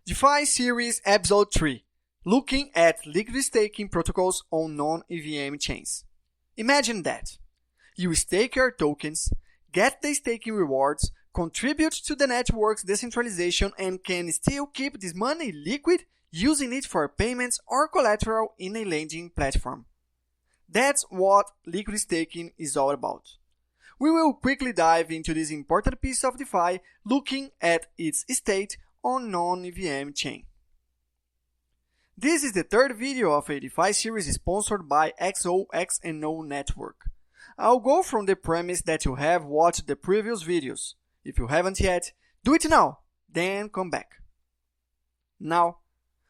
DeFi Series Episode 3, looking at liquid staking protocols on non-EVM chains. Imagine that. You stake your tokens, get the staking rewards, contribute to the network's decentralization, and can still keep this money liquid using it for payments or collateral in a lending platform. That's what liquid staking is all about. We will quickly dive into this important piece of DeFi, looking at its state on non-EVM chain. This is the third video of a DeFi series sponsored by XOXNO network. I'll go from the premise that you have watched the previous videos. If you haven't yet, do it now, then come back. Now,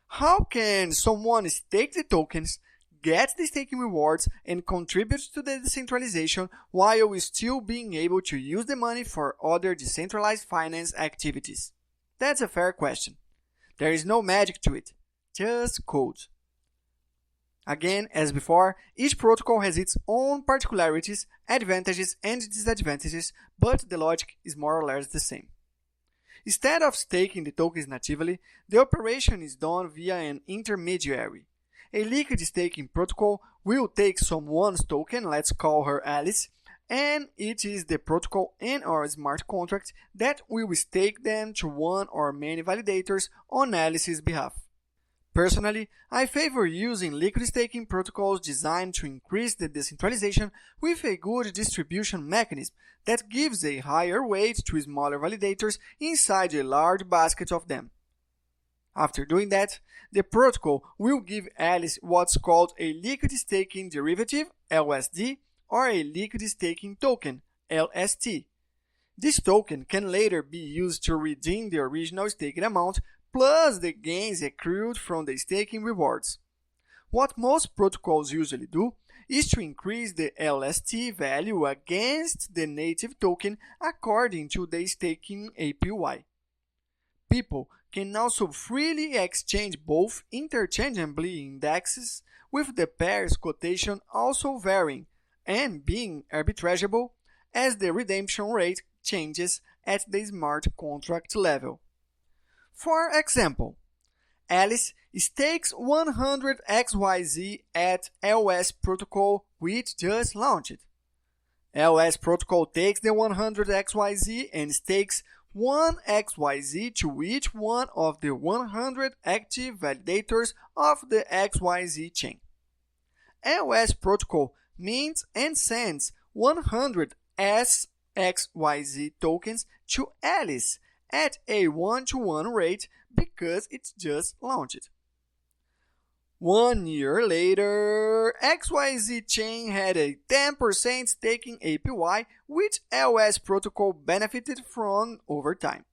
how can someone stake the tokens, get the staking rewards, and contribute to the decentralization while still being able to use the money for other decentralized finance activities? That's a fair question. There is no magic to it, just code. Again, as before, each protocol has its own particularities, advantages and disadvantages, but the logic is more or less the same. Instead of staking the tokens natively, the operation is done via an intermediary. A liquid staking protocol will take someone's token, let's call her Alice, and it is the protocol and our smart contract that will stake them to one or many validators on Alice's behalf. Personally, I favor using liquid staking protocols designed to increase the decentralization with a good distribution mechanism that gives a higher weight to smaller validators inside a large basket of them. After doing that, the protocol will give Alice what's called a liquid staking derivative, LSD, or a liquid staking token, LST. This token can later be used to redeem the original staked amount plus the gains accrued from the staking rewards. What most protocols usually do is to increase the LST value against the native token according to the staking APY. People can also freely exchange both interchangeably indexes, with the pair's quotation also varying and being arbitrageable as the redemption rate changes at the smart contract level. For example, Alice stakes 100 XYZ at LS protocol which just launched. LS protocol takes the 100 XYZ and stakes 1 XYZ to each one of the 100 active validators of the XYZ chain. LS protocol mints and sends 100 SXYZ tokens to Alice at a 1-to-1 rate because it's just launched. 1 year later, XYZ chain had a 10% staking APY which LS protocol benefited from over time.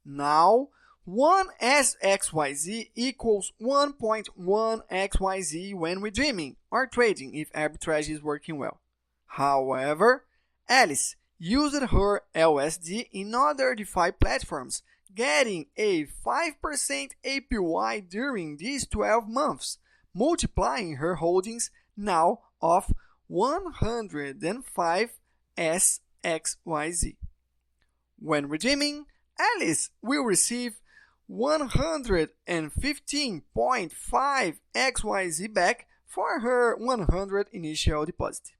Now, 1 SXYZ equals 1.1 XYZ when redeeming or trading if arbitrage is working well. However, Alice used her LSD in other DeFi platforms, getting a 5% APY during these 12 months, multiplying her holdings now of 105 SXYZ. When redeeming, Alice will receive 115.5 XYZ back for her 100 initial deposit.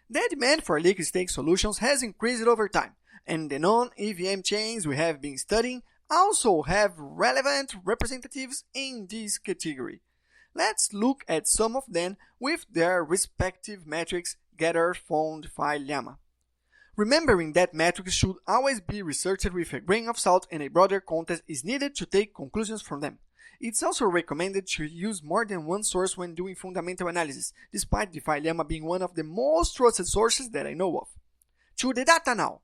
The demand for liquid stake solutions has increased over time, and the non-EVM chains we have been studying also have relevant representatives in this category. Let's look at some of them with their respective metrics gathered from DeFi Llama. Remembering that metrics should always be researched with a grain of salt and a broader context is needed to take conclusions from them. It's also recommended to use more than one source when doing fundamental analysis, despite DeFi Llama being one of the most trusted sources that I know of. To the data now.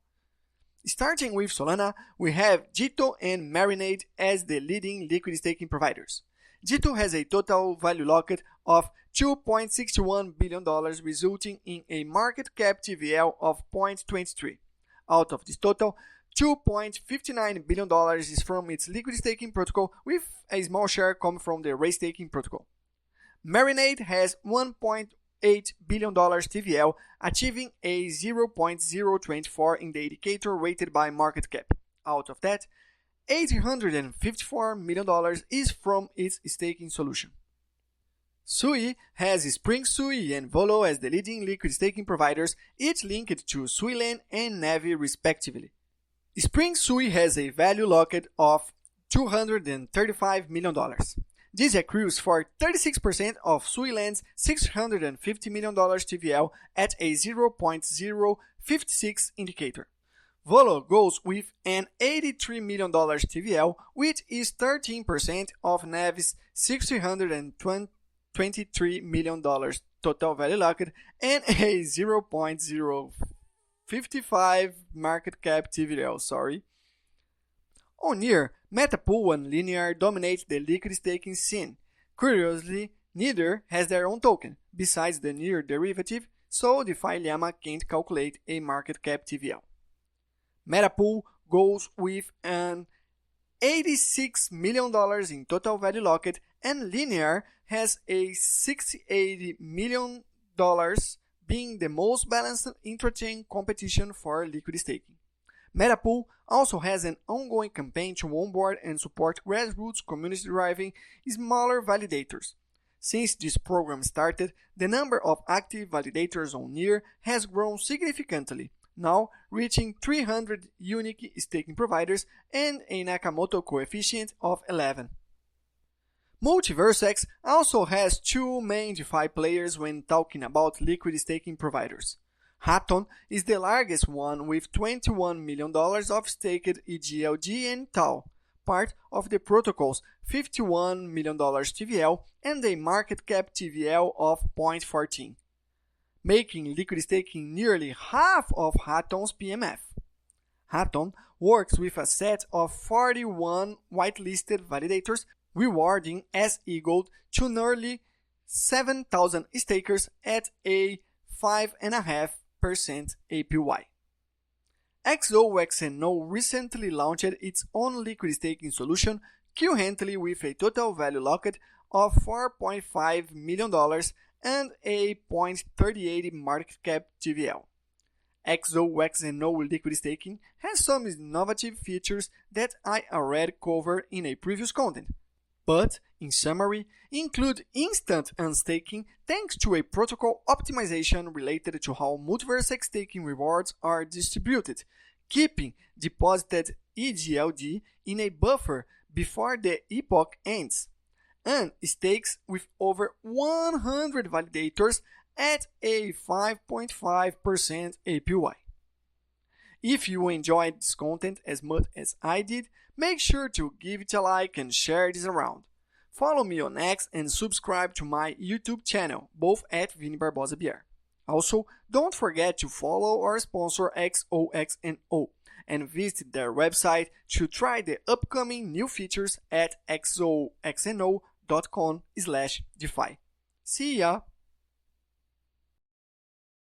Starting with Solana, we have Jito and Marinade as the leading liquid staking providers. Jito has a total value locked of $2.61 billion, resulting in a market cap TVL of 0.23. Out of this total, $2.59 billion is from its liquid staking protocol, with a small share coming from the raise staking protocol. Marinade has $1.8 billion TVL, achieving a 0.024 in the indicator rated by market cap. Out of that, $854 million is from its staking solution. Sui has SpringSui and Volo as the leading liquid staking providers, each linked to SuiLand and Navi respectively. SpringSui has a value locked of $235 million. This accrues for 36% of SuiLand's $650 million TVL at a 0.056 indicator. Volo goes with an $83 million TVL, which is 13% of Navi's $623 million total value locked and a 0.055 market cap TVL. On Near, Metapool and Linear dominate the liquid staking scene. Curiously, neither has their own token, besides the Near derivative, so DeFi Llama can't calculate a market cap TVL. Metapool goes with an $86 million in total value locked, and Linear has a $68 million, being the most balanced intrachain competition for liquid staking. Metapool also has an ongoing campaign to onboard and support grassroots community-driving smaller validators. Since this program started, the number of active validators on Near has grown significantly, now reaching 300 unique staking providers and a Nakamoto coefficient of 11. MultiversX also has two main DeFi players when talking about liquid staking providers. Hatom is the largest one with $21 million of staked EGLD and TAO, part of the protocol's $51 million TVL and a market cap TVL of 0.14, making liquid staking nearly half of Hatom's PMF. Hatom works with a set of 41 whitelisted validators, rewarding as EGLD to nearly 7,000 stakers at a 5.5% APY. XOXNO recently launched its own liquid staking solution, currently with a total value locked of $4.5 million and a 0.38 market cap TVL. XOXNO liquid staking has some innovative features that I already covered in a previous content, but, in summary, include instant unstaking thanks to a protocol optimization related to how MultiversX staking rewards are distributed, keeping deposited EGLD in a buffer before the epoch ends, and stakes with over 100 validators at a 5.5% APY. If you enjoyed this content as much as I did, make sure to give it a like and share this around. Follow me on X and subscribe to my YouTube channel, both at vinibarbosabr. Also, don't forget to follow our sponsor XOXNO and visit their website to try the upcoming new features at xoxno.com/defi. See ya!